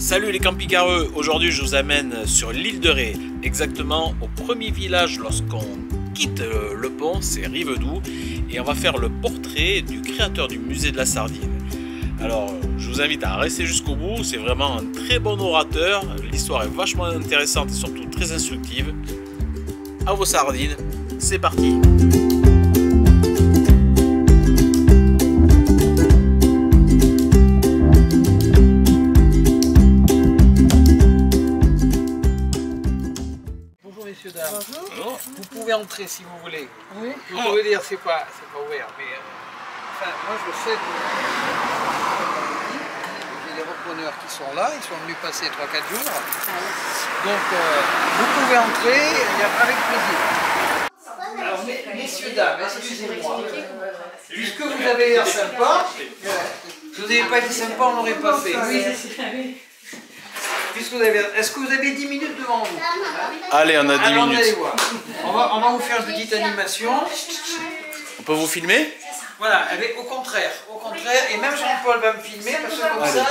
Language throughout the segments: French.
Salut les camping-careux, aujourd'hui je vous amène sur l'île de Ré, exactement au premier village lorsqu'on quitte le pont, c'est Rivedoux, et on va faire le portrait du créateur du musée de la sardine. Alors je vous invite à rester jusqu'au bout, c'est vraiment un très bon orateur, l'histoire est vachement intéressante et surtout très instructive. À vos sardines, c'est parti! Messieurs, dames. Bonjour. Vous pouvez entrer si vous voulez. Oui. Vous pouvez dire c'est pas ouvert, mais enfin, moi je sais que j'ai des repreneurs qui sont là, ils sont venus passer 3-4 jours. Donc vous pouvez entrer avec plaisir. Alors messieurs, dames, excusez-moi. Puisque vous avez l'air sympa, si vous n'avez pas été sympa, on n'aurait pas fait. Oui. Est-ce que vous avez 10 minutes devant vous? Allez, on a 10 Alors, minutes. allez voir. On va vous faire une petite animation. On peut vous filmer? Voilà, au contraire, et même Jean-Paul va me filmer parce que comme ça,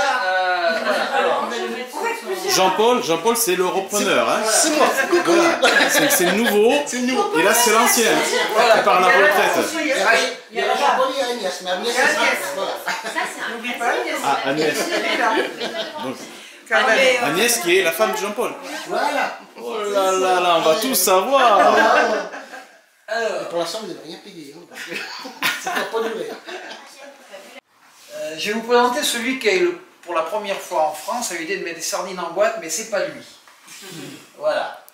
voilà. Jean-Paul c'est le repreneur. Hein. C'est moi. Voilà. C'est le nouveau. Et là c'est l'ancien. Voilà. Qui part à la retraite. Il y a Jean-Paul et Agnès, mais Agnès, N'oublie pas. Ah, Agnès. Donc, Agnès qui est la femme de Jean-Paul. Voilà. Oh là là là, on va tout savoir. Pour l'instant, vous n'avez rien payé. Ça ne va pas durer. Je vais vous présenter celui qui a eu pour la première fois en France a eu l'idée de mettre des sardines en boîte, mais c'est pas lui. Voilà.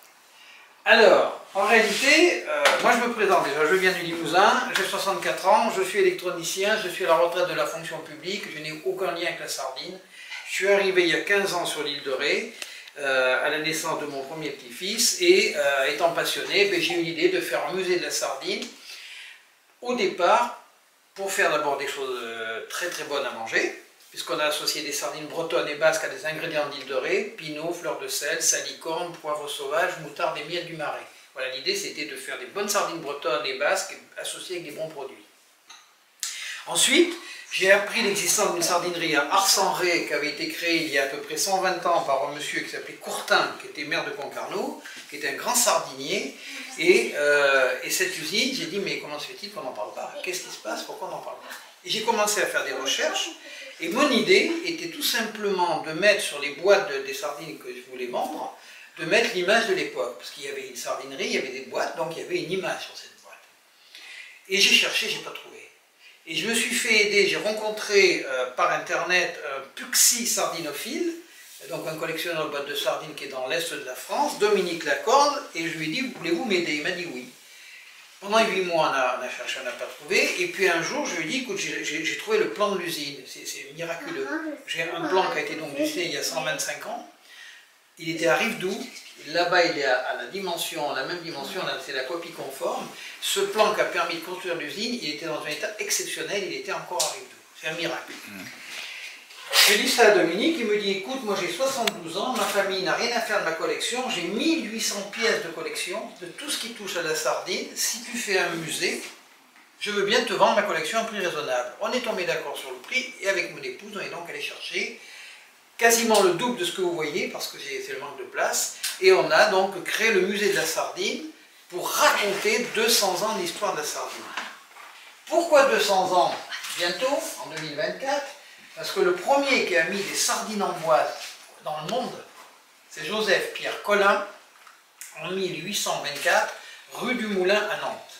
Alors, en réalité, moi je me présente déjà, je viens du Limousin, j'ai 64 ans, je suis électronicien, je suis à la retraite de la fonction publique, je n'ai aucun lien avec la sardine. Je suis arrivé il y a 15 ans sur l'île de Ré, à la naissance de mon premier petit-fils, et étant passionné, j'ai eu l'idée de faire un musée de la sardine, au départ, pour faire d'abord des choses très très bonnes à manger, puisqu'on a associé des sardines bretonnes et basques à des ingrédients d'île de Ré, pinot, fleur de sel, salicorne, poivre sauvage, moutarde et miel du Marais. Voilà, l'idée c'était de faire des bonnes sardines bretonnes et basques associées avec des bons produits. Ensuite, j'ai appris l'existence d'une sardinerie à Ars-en-Ré qui avait été créée il y a à peu près 120 ans par un monsieur qui s'appelait Courtin, qui était maire de Concarneau, qui était un grand sardinier. Et cette usine, j'ai dit, mais comment se fait-il qu'on n'en parle pas? Qu'est-ce qui se passe? Pourquoi on n'en parle pas? Et j'ai commencé à faire des recherches. Et mon idée était tout simplement de mettre sur les boîtes des sardines que je voulais vendre, de mettre l'image de l'époque. Parce qu'il y avait une sardinerie, il y avait des boîtes, donc il y avait une image sur cette boîte. Et j'ai cherché, j'ai pas trouvé. Et je me suis fait aider, j'ai rencontré par internet un Puxi sardinophile, donc un collectionneur de boîtes de sardines qui est dans l'est de la France, Dominique Lacorde, et je lui ai dit, voulez-vous m'aider? Il m'a dit oui. Pendant 8 mois, on a cherché, on n'a pas trouvé, et puis un jour, je lui ai dit, écoute, j'ai trouvé le plan de l'usine, c'est miraculeux. J'ai un plan qui a été donc dessiné il y a 125 ans, il était à Rivedoux, là-bas il est à la même dimension, c'est la copie conforme. Ce plan qui a permis de construire l'usine, il était dans un état exceptionnel, il était encore à Rivedoux. C'est un miracle. J'ai dit ça à Dominique, il me dit, écoute, moi j'ai 72 ans, ma famille n'a rien à faire de ma collection, j'ai 1800 pièces de collection, de tout ce qui touche à la sardine. Si tu fais un musée, je veux bien te vendre ma collection à un prix raisonnable. On est tombé d'accord sur le prix, et avec mon épouse, on est donc allé chercher quasiment le double de ce que vous voyez, parce que c'est le manque de place, et on a donc créé le musée de la sardine pour raconter 200 ans d'histoire de la sardine. Pourquoi 200 ans? Bientôt, en 2024, parce que le premier qui a mis des sardines en boîte dans le monde, c'est Joseph-Pierre Collin, en 1824, rue du Moulin à Nantes.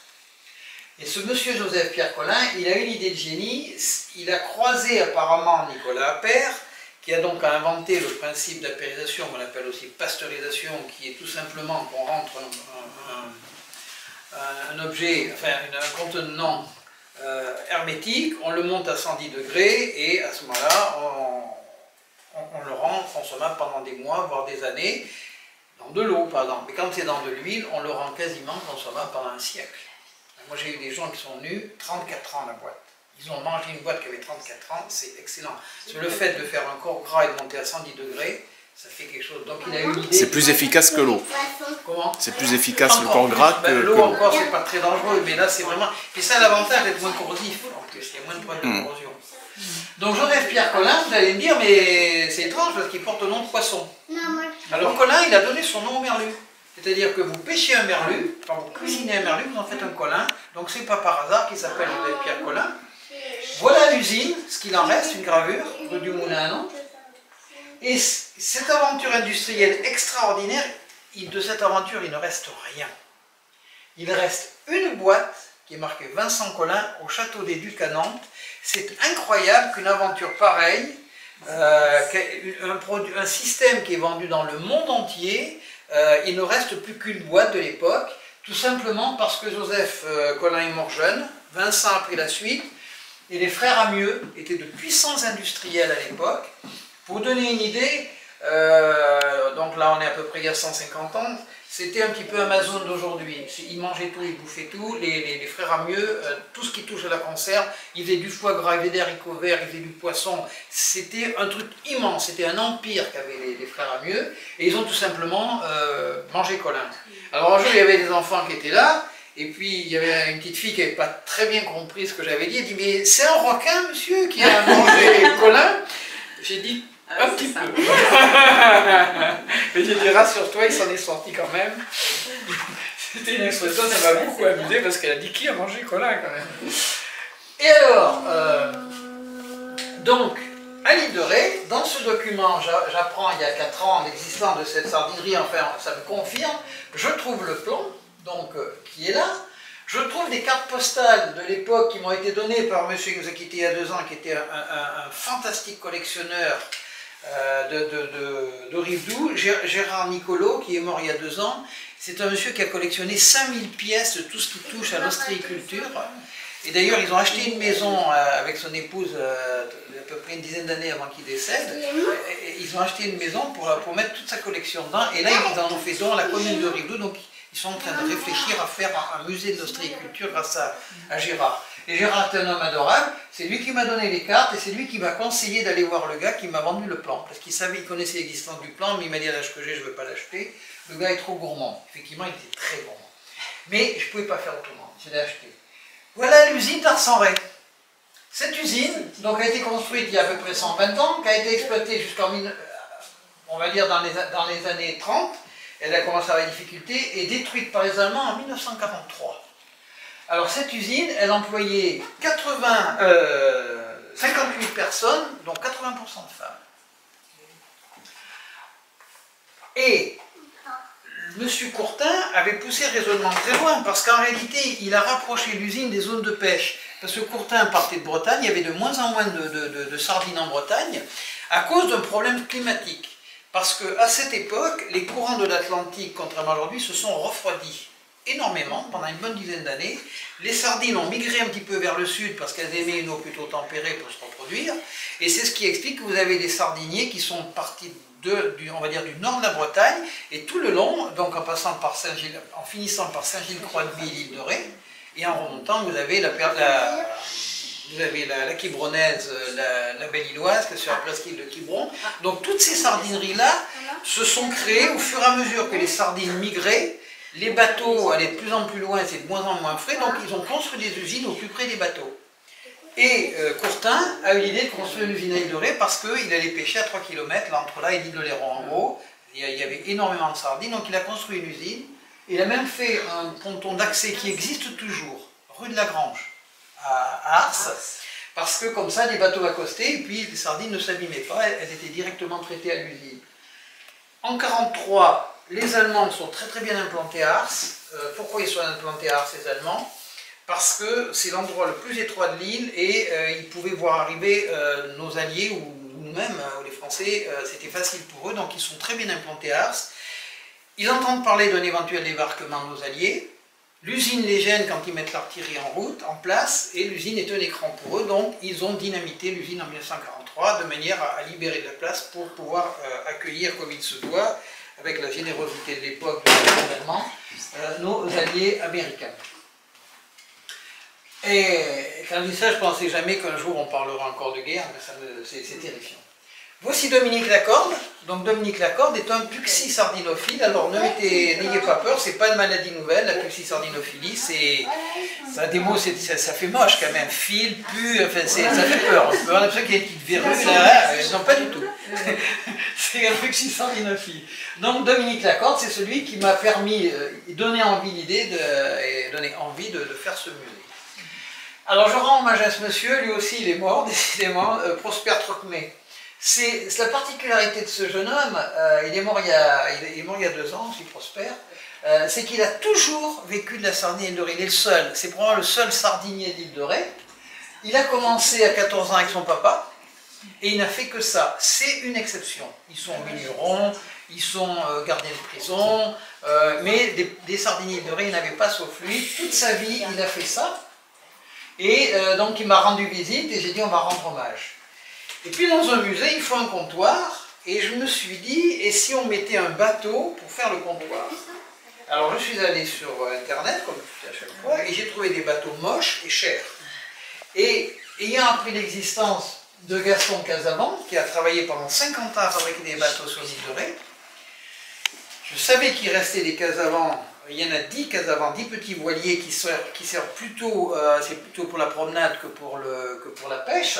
Et ce monsieur Joseph-Pierre Collin, il a eu l'idée de génie, il a croisé apparemment Nicolas Appert, qui a donc inventé le principe d'apérisation, qu'on appelle aussi pasteurisation, qui est tout simplement qu'on rentre un objet, enfin un contenant hermétique, on le monte à 110 degrés et à ce moment-là, on le rend consommable pendant des mois, voire des années, dans de l'eau par exemple. Mais quand c'est dans de l'huile, on le rend quasiment consommable pendant un siècle. Moi j'ai eu des gens qui sont venus, 34 ans la boîte. Ils ont mangé une boîte qui avait 34 ans, c'est excellent. C'est le fait de faire un corps gras et de monter à 110 degrés, ça fait quelque chose. Donc il a eu l'idée. C'est plus efficace que l'eau. Comment? C'est plus efficace le corps gras que l'eau. l'eau. Encore, c'est pas très dangereux, mais là c'est vraiment. Puis ça a l'avantage d'être moins corrosif, en plus, il y a moins de points de corrosion. Donc Joseph-Pierre Collin, vous allez me dire, mais c'est étrange parce qu'il porte le nom de poisson. Alors Colin, il a donné son nom au merlu. C'est-à-dire que vous pêchez un merlu, quand vous cuisinez un merlu, vous en faites un Colin. Donc c'est pas par hasard qu'il s'appelle Joseph-Pierre Colin. Voilà l'usine, ce qu'il en reste, une gravure, rue du Moulin à Nantes. Et cette aventure industrielle extraordinaire, de cette aventure, il ne reste rien. Il reste une boîte qui est marquée Vincent Colin au Château des Ducs à Nantes. C'est incroyable qu'une aventure pareille, un système qui est vendu dans le monde entier, il ne reste plus qu'une boîte de l'époque, tout simplement parce que Joseph Colin est mort jeune, Vincent a pris la suite, et les frères Amieux étaient de puissants industriels à l'époque. Pour vous donner une idée, donc là on est à peu près il y a 150 ans, c'était un petit peu Amazon d'aujourd'hui. Ils mangeaient tout, ils bouffaient tout. Les frères Amieux, tout ce qui touche à la conserve, ils faisaient du foie gras, ils faisaient des haricots verts, ils faisaient du poisson. C'était un truc immense, c'était un empire qu'avaient les frères Amieux. Et ils ont tout simplement mangé Colin. Alors un jour, il y avait des enfants qui étaient là, et puis il y avait une petite fille qui n'avait pas très bien compris ce que j'avais dit. Elle dit, mais c'est un requin, monsieur, qui a mangé Colin. J'ai dit, un petit peu. Mais j'ai dit, rassure-toi, il s'en est sorti quand même. C'était une expression, ça m'a beaucoup amusé parce qu'elle a dit qui a mangé Colin quand même. Et alors, donc, à l'île de Ré, dans ce document, j'apprends il y a 4 ans l'existence de cette sardinerie, enfin ça me confirme, je trouve le plan, donc, qui est là. Je trouve des cartes postales de l'époque qui m'ont été données par monsieur qui nous a quittés il y a 2 ans, qui était un fantastique collectionneur de Rivedoux, Gérard Nicolo, qui est mort il y a 2 ans. C'est un monsieur qui a collectionné 5000 pièces de tout ce qui touche à l'ostréiculture. Et d'ailleurs, ils ont acheté une maison avec son épouse à peu près une dizaine d'années avant qu'il décède. Ils ont acheté une maison pour mettre toute sa collection dedans. Et là, ils en ont fait don à la commune de Rivedoux. Donc, ils sont en train de réfléchir à faire un musée de l'ostréiculture grâce à Gérard. Et Gérard est un homme adorable, c'est lui qui m'a donné les cartes et c'est lui qui m'a conseillé d'aller voir le gars qui m'a vendu le plan. Parce qu'il savait, il connaissait l'existence du plan, mais il m'a dit à l'âge que j'ai, je ne veux pas l'acheter. Le gars est trop gourmand. Effectivement, il était très gourmand. Mais je ne pouvais pas faire autrement, je l'ai acheté. Voilà l'usine d'Arsenray. Cette usine, donc, a été construite il y a à peu près 120 ans, qui a été exploitée jusqu'en, on va dire, dans les années 30. Elle a commencé à avoir des difficultés et détruite par les Allemands en 1943. Alors cette usine, elle employait 58 personnes, dont 80% de femmes. Et M. Courtin avait poussé le raisonnement très loin, parce qu'en réalité, il a rapproché l'usine des zones de pêche. Parce que Courtin partait de Bretagne, il y avait de moins en moins de sardines en Bretagne, à cause d'un problème climatique. Parce qu'à cette époque, les courants de l'Atlantique, contrairement à aujourd'hui, se sont refroidis énormément pendant une bonne dizaine d'années. Les sardines ont migré un petit peu vers le sud parce qu'elles aimaient une eau plutôt tempérée pour se reproduire. Et c'est ce qui explique que vous avez des sardiniers qui sont partis on va dire, du nord de la Bretagne et tout le long, donc en finissant par Saint-Gilles-Croix-de-Vie, l'île de Ré, et en remontant, vous avez la Quiberonnaise, la Belle-Îloise, qui est sur la presqu'île de Quiberon. Donc toutes ces sardineries-là se sont créées au fur et à mesure que les sardines migraient. Les bateaux allaient de plus en plus loin, c'est de moins en moins frais, donc ils ont construit des usines au plus près des bateaux. Et Courtin a eu l'idée de construire une usine à l'île de Ré parce qu'il allait pêcher à 3 km, là, entre là et l'île de Léron en gros. Il y avait énormément de sardines, donc il a construit une usine. Il a même fait un ponton d'accès qui existe toujours, rue de la Grange, à Ars, parce que comme ça, les bateaux accostaient et puis les sardines ne s'abîmaient pas, elles étaient directement traitées à l'usine. En 1943, les Allemands sont très très bien implantés à Ars. Pourquoi ils sont implantés à Ars, les Allemands? Parce que c'est l'endroit le plus étroit de l'île et ils pouvaient voir arriver nos alliés ou nous-mêmes, les Français, c'était facile pour eux, donc ils sont très bien implantés à Ars. Ils entendent parler d'un éventuel débarquement de nos alliés. L'usine les gêne quand ils mettent l'artillerie en route, en place, et l'usine est un écran pour eux, donc ils ont dynamité l'usine en 1943 de manière à libérer de la place pour pouvoir accueillir comme il se doit, avec la générosité de l'époque de l'Allemand, nos alliés américains. Et quand je dis ça, je ne pensais jamais qu'un jour on parlera encore de guerre, mais c'est terrifiant. Voici Dominique Lacorde. Donc Dominique Lacorde est un puxi sardinophile. Alors n'ayez pas peur, c'est pas une maladie nouvelle, la puxi sardinophilie, ça des mots, ça fait moche quand même, fil, pu, enfin, ça fait peur. On a l'impression qu'il y a une petite verrue là, non pas du tout. C'est un puxi sardinophile. Donc Dominique Lacorde, c'est celui qui m'a permis, donné envie l'idée et donné envie de faire ce musée. Alors je rends hommage à ce monsieur, lui aussi il est mort, décidément, Prosper Trocmé. C'est la particularité de ce jeune homme, il est mort il y a 2 ans, aussi Prosper, c'est qu'il a toujours vécu de la sardine à l'île de Ré. Il est le seul, c'est probablement le seul sardinier d'île de Ré. Il a commencé à 14 ans avec son papa, et il n'a fait que ça. C'est une exception. Ils sont vignerons, ils sont gardiens de prison, mais des sardiniers d'île de Ré, il n'avait pas sauf lui. Toute sa vie, il a fait ça. Et donc il m'a rendu visite et j'ai dit on va rendre hommage. Et puis dans un musée, il faut un comptoir, et je me suis dit, et si on mettait un bateau pour faire le comptoir? Alors je suis allé sur internet, comme je fais à chaque fois, et j'ai trouvé des bateaux moches et chers. Et ayant appris l'existence de Gaston Casavant, qui a travaillé pendant 50 ans à fabriquer des bateaux sur l'île de Ré, je savais qu'il restait des Casavants. Il y en a 10 Casavants, 10 petits voiliers qui servent plutôt, c'est plutôt pour la promenade que pour la pêche.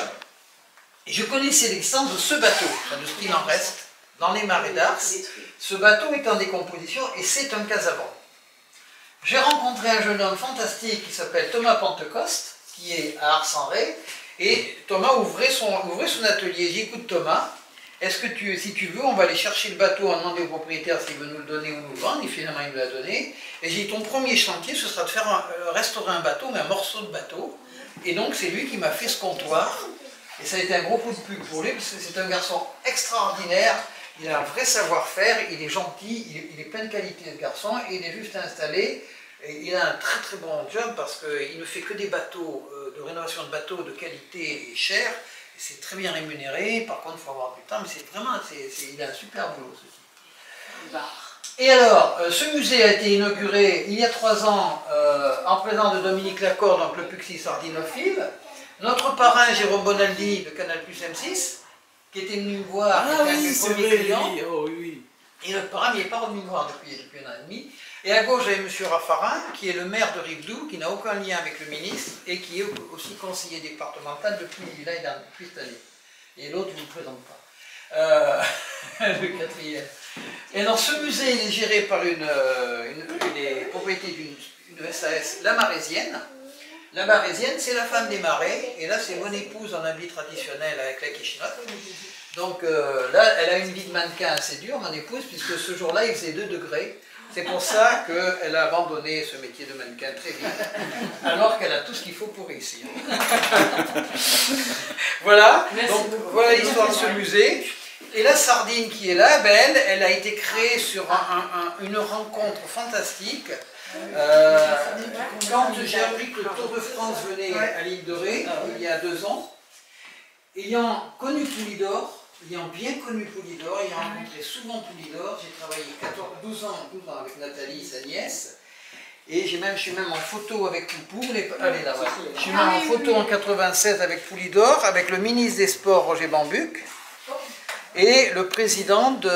Et je connaissais l'existence de ce bateau, enfin de ce qu'il en reste, dans les marais d'Ars. Ce bateau est en décomposition et c'est un Casavant. J'ai rencontré un jeune homme fantastique qui s'appelle Thomas Pentecoste, qui est à Ars-en-Ré, et Thomas ouvrait son atelier. J'ai dit, écoute Thomas, est-ce que si tu veux, on va aller chercher le bateau, on demande au propriétaire s'il veut nous le donner ou nous le vendre, et finalement il me l'a donné. Et j'ai dit, ton premier chantier, ce sera de faire restaurer un bateau, mais un morceau de bateau. Et donc c'est lui qui m'a fait ce comptoir. Et ça a été un gros coup de pub pour lui, parce que c'est un garçon extraordinaire, il a un vrai savoir-faire, il est gentil, il est plein de qualités de garçon, et il est juste installé, et il a un très très bon job, parce qu'il ne fait que des bateaux, de rénovation de bateaux de qualité et cher, et c'est très bien rémunéré, par contre il faut avoir du temps, mais c'est vraiment, il a un super boulot ceci. Et alors, ce musée a été inauguré il y a 3 ans, en présence de Dominique Lacorde, donc le puxi sardinophile. Notre parrain Jérôme Bonaldi de Canal Plus M6, qui était venu me voir, qui était un de mes premiers clients. Oh, oui. Et notre parrain il n'est pas revenu me voir depuis 1 an et demi. Et à gauche, j'avais M. Raffarin, qui est le maire de Rivedoux, qui n'a aucun lien avec le ministre, et qui est aussi conseiller départemental depuis cette année. Et l'autre, je ne vous présente pas. Le 4e. Et dans ce musée, il est géré par les propriétés d'une SAS, la Marésienne. La Marésienne, c'est la femme des marais, et là, c'est mon épouse en habit traditionnel avec la quichenotte. Donc là, elle a une vie de mannequin assez dure, mon épouse, puisque ce jour-là, il faisait 2 degrés. C'est pour ça qu'elle a abandonné ce métier de mannequin très vite, alors qu'elle a tout ce qu'il faut pour réussir. Voilà, donc voilà l'histoire de ce musée. Et la sardine qui est là, ben, elle a été créée sur une rencontre fantastique. Quand j'ai appris que le Tour de France venait à l'île de Ré, il y a 2 ans, ayant connu Poulidor, ayant bien connu Poulidor, ayant rencontré souvent Poulidor, j'ai travaillé 12 ans avec Nathalie, sa nièce, et je suis même en photo avec Poupou, allez là, ouais. Je suis même en photo en 96 avec Poulidor, avec le ministre des Sports Roger Bambuc, et le président de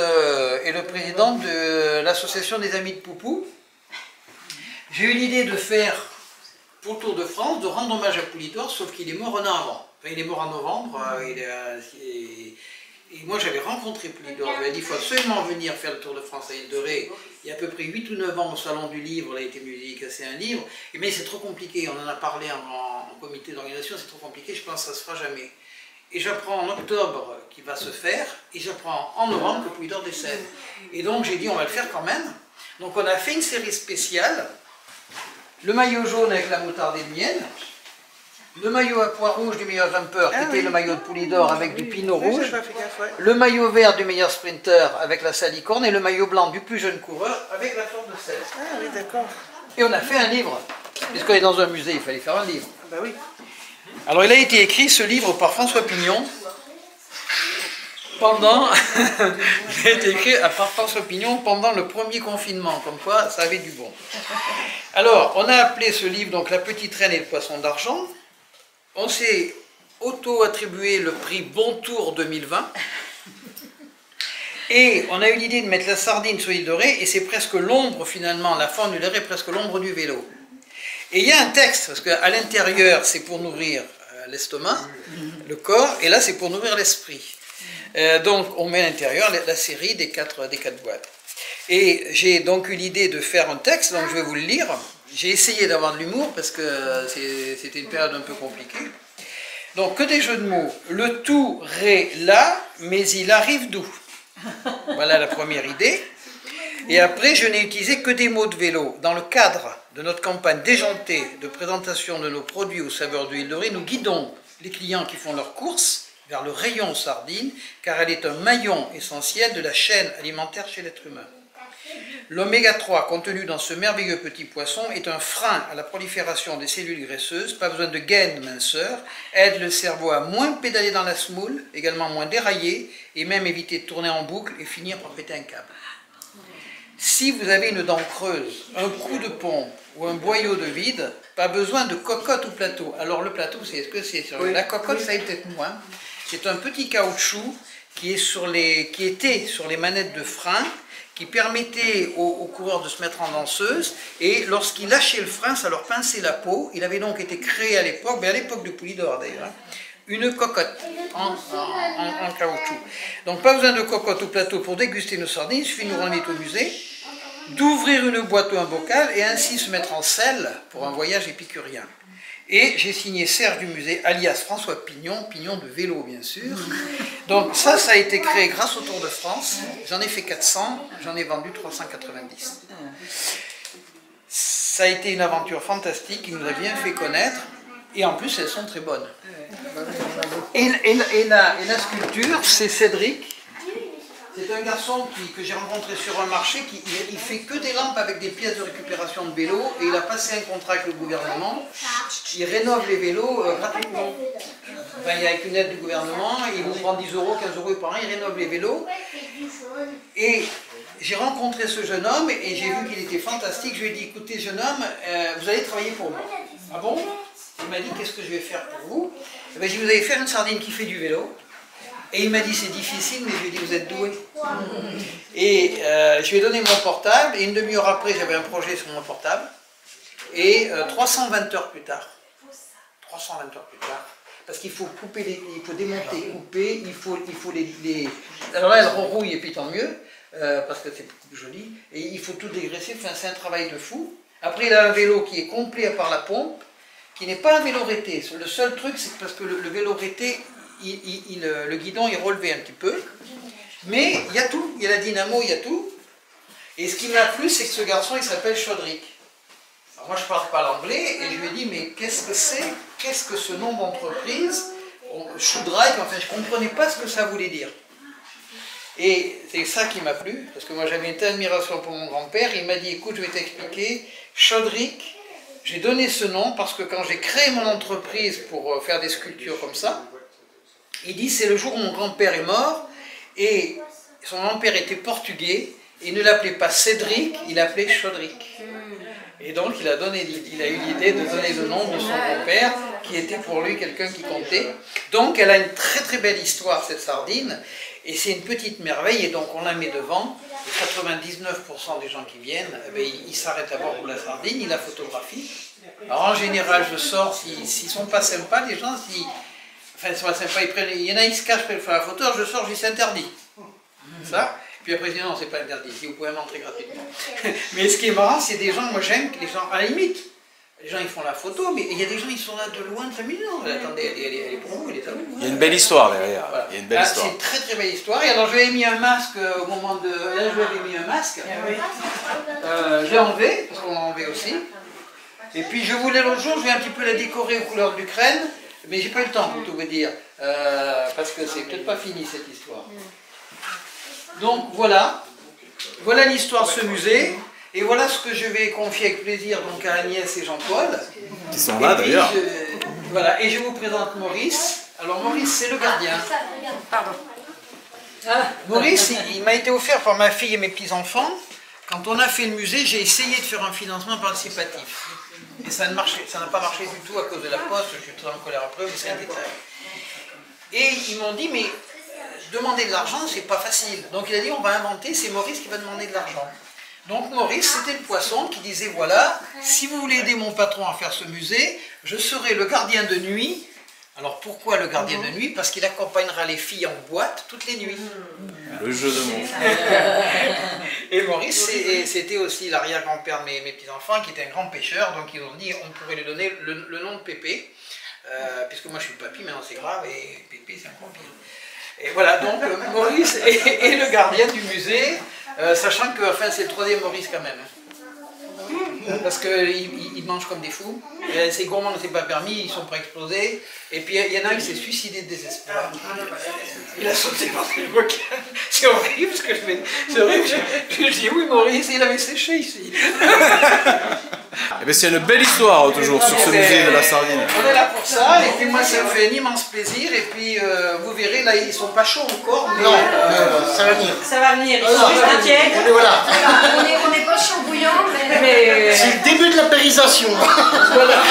l'association des Amis de Poupou. J'ai eu l'idée de faire, pour le Tour de France, de rendre hommage à Poulidor, sauf qu'il est mort 1 an avant. Enfin, il est mort en novembre, et moi j'avais rencontré Poulidor, il m'a dit qu'il faut absolument venir faire le Tour de France à l'île de Ré. Il y a à peu près 8 ou 9 ans au Salon du Livre, il a été dédicacé un livre, mais c'est trop compliqué, on en a parlé en comité d'organisation, c'est trop compliqué, je pense que ça ne se fera jamais. Et j'apprends en octobre qu'il va se faire, et j'apprends en novembre que Poulidor décède. Et donc j'ai dit on va le faire quand même. Donc on a fait une série spéciale, le maillot jaune avec la moutarde et le miel, le maillot à pois rouge du meilleur jumper, qui était le maillot de Poulidor avec du pinot rouge, le maillot vert du meilleur sprinter avec la salicorne, et le maillot blanc du plus jeune coureur avec la fleur de sel. Ah oui, d'accord. Et on a fait un livre, puisqu'on est dans un musée, il fallait faire un livre. Bah oui. Alors il a été écrit, ce livre, par François Pignon, il a été écrit par François Pignon pendant le premier confinement, comme quoi ça avait du bon. Alors, on a appelé ce livre donc La Petite Reine et le Poisson d'Argent. On s'est auto-attribué le prix Bon Tour 2020. Et on a eu l'idée de mettre la sardine sur l'île de Ré, et c'est presque l'ombre finalement, la faune de l'île de Ré est presque l'ombre du vélo. Et il y a un texte, parce qu'à l'intérieur c'est pour nourrir l'estomac, le corps, et là c'est pour nourrir l'esprit. Donc on met à l'intérieur la série des quatre boîtes. Et j'ai donc eu l'idée de faire un texte, donc je vais vous le lire. J'ai essayé d'avoir de l'humour, parce que c'était une période un peu compliquée. Donc que des jeux de mots. Le tout, ré, là, mais il arrive d'où? Voilà la première idée. Et après, je n'ai utilisé que des mots de vélo. Dans le cadre de notre campagne déjantée de présentation de nos produits aux saveurs de l'île de Ré, nous guidons les clients qui font leurs courses vers le rayon sardine, car elle est un maillon essentiel de la chaîne alimentaire chez l'être humain. L'oméga 3 contenu dans ce merveilleux petit poisson est un frein à la prolifération des cellules graisseuses, pas besoin de gain de minceur, aide le cerveau à moins pédaler dans la semoule, également moins dérailler, et même éviter de tourner en boucle et finir par péter un câble. Si vous avez une dent creuse, un coup de pompe ou un boyau de vide, pas besoin de cocotte ou plateau. Alors le plateau, c'est ce que c'est. La cocotte, ça est peut-être moins. C'est un petit caoutchouc qui était sur les manettes de frein, qui permettait aux coureurs de se mettre en danseuse, et lorsqu'ils lâchaient le frein, ça leur pinçait la peau. Il avait donc été créé à l'époque, à l'époque de Poulidor d'ailleurs, une cocotte en caoutchouc. Donc pas besoin de cocotte ou plateau pour déguster nos sardines, il suffit de nous rendre au musée, d'ouvrir une boîte ou un bocal, et ainsi se mettre en selle pour un voyage épicurien. Et j'ai signé Serge du musée, alias François Pignon, Pignon de vélo bien sûr. Donc ça a été créé grâce au Tour de France. J'en ai fait 400, j'en ai vendu 390. Ça a été une aventure fantastique qui nous a bien fait connaître. Et en plus, elles sont très bonnes. Et la sculpture, c'est Cédric. C'est un garçon que j'ai rencontré sur un marché, il fait que des lampes avec des pièces de récupération de vélos, et il a passé un contrat avec le gouvernement. Il rénove les vélos gratuitement. Enfin, il y a avec une aide du gouvernement, il vous prend 10 €, 15 € par an, il rénove les vélos. Et j'ai rencontré ce jeune homme, et j'ai vu qu'il était fantastique. Je lui ai dit, écoutez jeune homme, vous allez travailler pour moi. Ah bon? Il m'a dit, qu'est-ce que je vais faire pour vous? Eh bien, je dis, vous allez faire une sardine qui fait du vélo. Et il m'a dit, c'est difficile, mais je lui ai dit, vous êtes doué. Et je lui ai donné mon portable, et une demi-heure après, j'avais un projet sur mon portable. Et 320 heures plus tard, parce qu'il faut couper, il faut démonter, couper, il faut les... Alors là, elle rerouille, et puis tant mieux, parce que c'est plus joli. Et il faut tout dégraisser, enfin, c'est un travail de fou. Après, il a un vélo qui est complet à part la pompe, qui n'est pas un vélo rété. Le seul truc, c'est parce que le vélo rété, le guidon est relevé un petit peu, mais il y a tout, il y a la dynamo, il y a tout. Et ce qui m'a plu, c'est que ce garçon, il s'appelle Chodric. Alors moi, je ne parle pas l'anglais, et je lui ai dit, mais qu'est-ce que c'est? Qu'est-ce que ce nom d'entreprise? Chodric, enfin, je ne comprenais pas ce que ça voulait dire. Et c'est ça qui m'a plu, parce que moi, j'avais une telle admiration pour mon grand-père. Il m'a dit, écoute, je vais t'expliquer, Chodric, j'ai donné ce nom parce que quand j'ai créé mon entreprise pour faire des sculptures comme ça, il dit, c'est le jour où mon grand-père est mort, et son grand-père était portugais, et il ne l'appelait pas Cédric, il l'appelait Chodric. Et donc il a eu l'idée de donner le nom de son grand-père, qui était pour lui quelqu'un qui comptait. Donc elle a une très très belle histoire, cette sardine, et c'est une petite merveille, et donc on la met devant, et 99% des gens qui viennent, eh bien, ils s'arrêtent d'abord pour la sardine, ils la photographient. Alors en général, je sors, s'ils ne sont pas sympas, les gens, enfin, c'est pas sympa, il y en a, ils se cachent pour faire la photo, je sors, je dis c'est interdit. Ça. Puis après, je dis non, c'est pas interdit, si vous pouvez m'entrer gratuitement. Mais ce qui est marrant, c'est des gens, moi j'aime que les gens, à la limite, les gens ils font la photo, mais il y a des gens, ils sont là de loin, de 5 minutes, non, attendez, elle est pour vous, elle est à vous. Il y a une belle histoire derrière. Voilà. Il y a une belle histoire. C'est une très très belle histoire. Et alors, je lui ai mis un masque au moment de. Là, je lui avais mis un masque. Je l'ai enlevé, parce qu'on l'a enlevé aussi. Et puis, je voulais l'autre jour, je vais un petit peu la décorer aux couleurs de l'Ukraine. Mais j'ai pas eu le temps pour tout vous dire, parce que c'est peut-être pas fini cette histoire. Donc voilà l'histoire de ce musée, et voilà ce que je vais confier avec plaisir donc à Agnès et Jean-Paul. Qui sont là d'ailleurs. Voilà, et je vous présente Maurice. Alors Maurice, c'est le gardien. Pardon. Maurice, il m'a été offert par ma fille et mes petits-enfants. Quand on a fait le musée, j'ai essayé de faire un financement participatif. Et ça n'a pas marché du tout à cause de la poste, je suis très en colère après, mais c'est un détail. Et ils m'ont dit, mais demander de l'argent, c'est pas facile. Donc il a dit, on va inventer, c'est Maurice qui va demander de l'argent. Donc Maurice, c'était le poisson qui disait, voilà, si vous voulez aider mon patron à faire ce musée, je serai le gardien de nuit. Alors pourquoi le gardien de nuit? Parce qu'il accompagnera les filles en boîte toutes les nuits. Le jeu de mots. Et Maurice, c'était aussi l'arrière-grand-père de mes petits-enfants, qui était un grand pêcheur, donc ils ont dit, on pourrait lui donner le nom de Pépé, puisque moi je suis papy, maintenant c'est grave, et Pépé c'est encore pire. Et voilà, donc Maurice est le gardien du musée, sachant que enfin, c'est le troisième Maurice quand même. Parce qu'ils mangent comme des fous, ces gourmands ne s'est pas permis, ils sont prêts à exploser. Et puis il y en a un qui s'est suicidé de désespoir. Il a sauté par les requins. C'est horrible ce que je fais. C'est horrible. Je dis oui Maurice, il avait séché ici. Eh bien, c'est une belle histoire toujours sur ce musée de la sardine. On est là pour ça, et puis moi ça me fait un immense plaisir. Et puis vous verrez, là ils sont pas chauds encore. Mais, Non, ça va venir. Ça va venir, ils sont juste inquiets. Voilà. On n'est pas chaud bouillant, mais... C'est le début de la périsation. Voilà.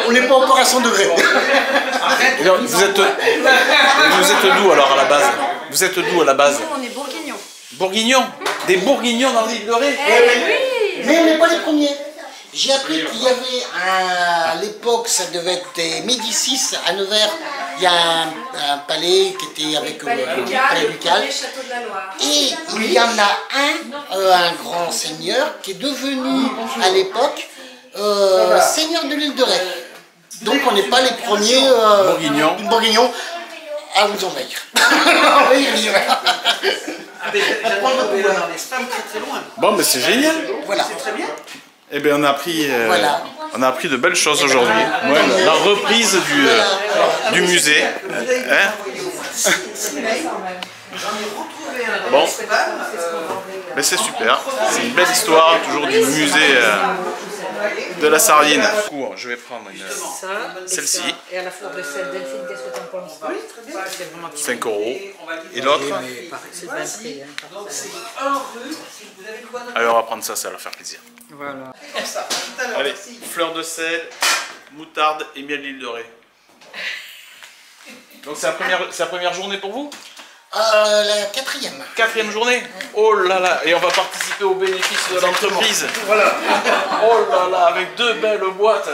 On n'est pas encore à 100 degrés. Vous êtes d'où alors à la base? Vous êtes d'où à la base? Nous, on est bourguignons. Bourguignons? Des bourguignons dans l'île de Ré? Oui. Mais on n'est pas les premiers. J'ai appris qu'il y avait, à l'époque, ça devait être des Médicis à Nevers, il y a un palais qui était avec le palais ducal. Les châteaux de la Loire. Et il y en a un grand seigneur, qui est devenu, à l'époque, seigneur de l'île de Ré. Donc on n'est pas les premiers bourguignons à vous envahir. On va y venir. J'attends dans les spams très loin. Bon, mais c'est génial. Voilà. C'est très bien. Eh bien, on a appris de belles choses aujourd'hui. Voilà. Ouais, la reprise du musée. Hein? Bon, mais c'est super. C'est une belle histoire, toujours du musée de la sardine. Je vais prendre celle-ci. Et à la fleur de sel, Delphine, qu'est-ce que tu en penses? Oui, très bien. 5 €. Et l'autre? C'est le même prix. Donc c'est 1 rue, si vous avez le bon nom. Alors on va prendre ça, ça va leur faire plaisir. Voilà. Comme ça, tout à l'heure, Allez, merci. fleur de sel, moutarde et miel d'île de Ré. Donc c'est la première journée pour vous? La quatrième. 4e journée? Oh là là! Et on va participer aux bénéfices de l'entreprise. Voilà. Oh là là, avec 2 belles boîtes.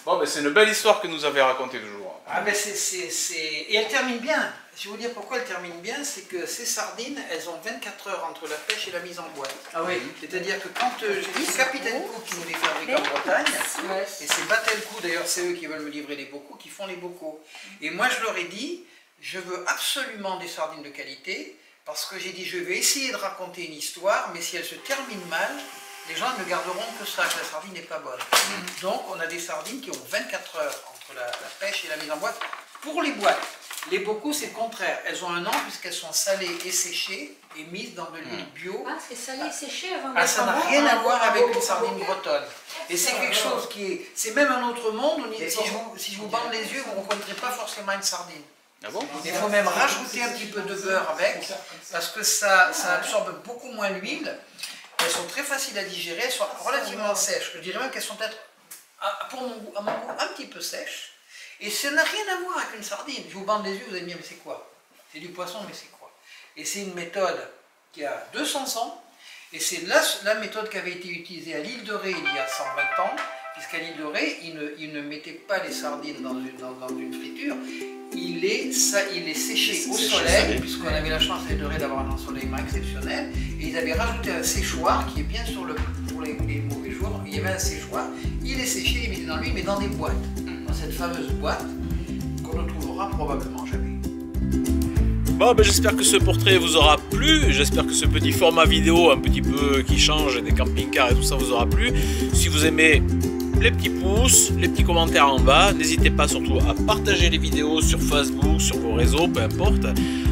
Bon, mais c'est une belle histoire que nous avez racontée toujours. Ah ben Et elle termine bien. Je vais vous dire pourquoi elle termine bien, c'est que ces sardines, elles ont 24 heures entre la pêche et la mise en boîte. Ah oui. C'est-à-dire que quand j'ai dit Capitaine Cook qui nous les fabrique en Bretagne, et c'est Batelco d'ailleurs, c'est eux qui veulent me livrer les bocaux, qui font les bocaux. Et moi je leur ai dit, je veux absolument des sardines de qualité, parce que j'ai dit, je vais essayer de raconter une histoire, mais si elle se termine mal, les gens ne garderont que ça, que la sardine n'est pas bonne. Donc on a des sardines qui ont 24 heures entre la pêche et la mise en boîte pour les boîtes. Les bocaux, c'est le contraire. Elles ont un an puisqu'elles sont salées et séchées et mises dans de l'huile bio. Ah, c'est salé et séché avant Ah, ça n'a rien à voir avec une sardine bretonne. Et c'est quelque chose qui est... C'est même un autre monde. Si je vous bande les yeux, vous ne reconnaîtrez pas forcément une sardine. Ah bon? Il faut même rajouter un petit peu de beurre avec, parce que ça absorbe beaucoup moins l'huile. Elles sont très faciles à digérer, elles sont relativement sèches. Je dirais même qu'elles sont peut-être, à mon goût, un petit peu sèches. Et ça n'a rien à voir avec une sardine. Je vous bande les yeux, vous allez me dire, mais c'est quoi? C'est du poisson, mais c'est quoi? Et c'est une méthode qui a 200 ans, et c'est la méthode qui avait été utilisée à l'île de Ré il y a 120 ans, puisqu'à l'île de Ré, ils ne mettaient pas les sardines dans une friture, il les séchait au soleil, puisqu'on avait la chance à l'île de Ré d'avoir un ensoleillement exceptionnel, et ils avaient rajouté un séchoir qui est bien pour les mauvais jours, il y avait un séchoir, ils les séchaient, ils les mettaient dans l'huile, mais dans des boîtes, dans cette fameuse boîte qu'on ne trouvera probablement jamais. Bon, ben, j'espère que ce portrait vous aura plu, j'espère que ce petit format vidéo un petit peu qui change des camping-cars et tout ça vous aura plu. Si vous aimez, les petits pouces, les petits commentaires en bas, n'hésitez pas surtout à partager les vidéos sur Facebook, sur vos réseaux, peu importe.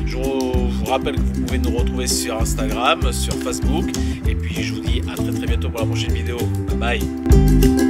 Je vous rappelle que vous pouvez nous retrouver sur Instagram, sur Facebook, et puis je vous dis à très bientôt pour la prochaine vidéo. Bye bye.